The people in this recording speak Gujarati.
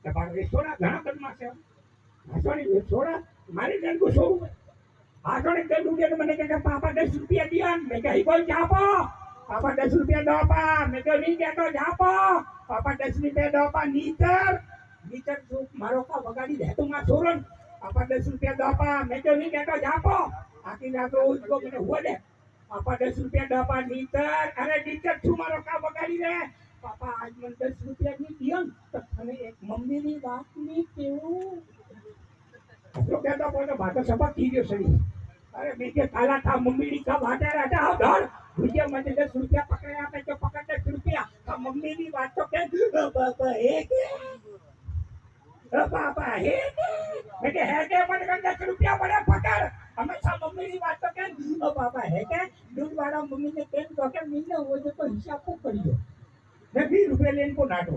તમારે છોડા ઘણા બદમાશ છે હાસોની છોડા મારી બેન કો છોડું હાસોની તે દુગે તો મને કે પાપા 10 રૂપિયા દિયા મેં કે ઈ બોલ જાપો પાપા 10 રૂપિયા દો પા મેં કે નહીં દેતો જાપો પાપા 10 રૂપિયા દો પા નીતર નીતર તું મારો કા વગાડી દે તું માં છોરન પાપા 10 રૂપિયા દો પા મેં કે નહીં દેતો જાપો આકી રાતો ઉજકો મને હુआ દે પાપા 10 રૂપિયા દો પા નીતર અરે નીતર તું મારો કા વગાડી દે પાપા આજ મને 10 રૂપિયા ની દિયો તો તને એક મમ્મીની વાત ની કેવું तो कहता बोलो बात सब ठीक है सही अरे बेटे काला था मम्मी नी का बात है हटा आओ धर भुजिया मुझे 10 रुपया पकड़े आपने जो पकड़ 10 रुपया तो मम्मी नी बात तो कह पापा है के पापा है के बेटे है के मन कर 10 रुपया बड़े पकड़ हमेशा मम्मी नी बात तो कह पापा है के दूध वाला मम्मी ने कह तो के मीने वो जो तो हिसाब को करियो मैं 20 रुपया लेन को नाटो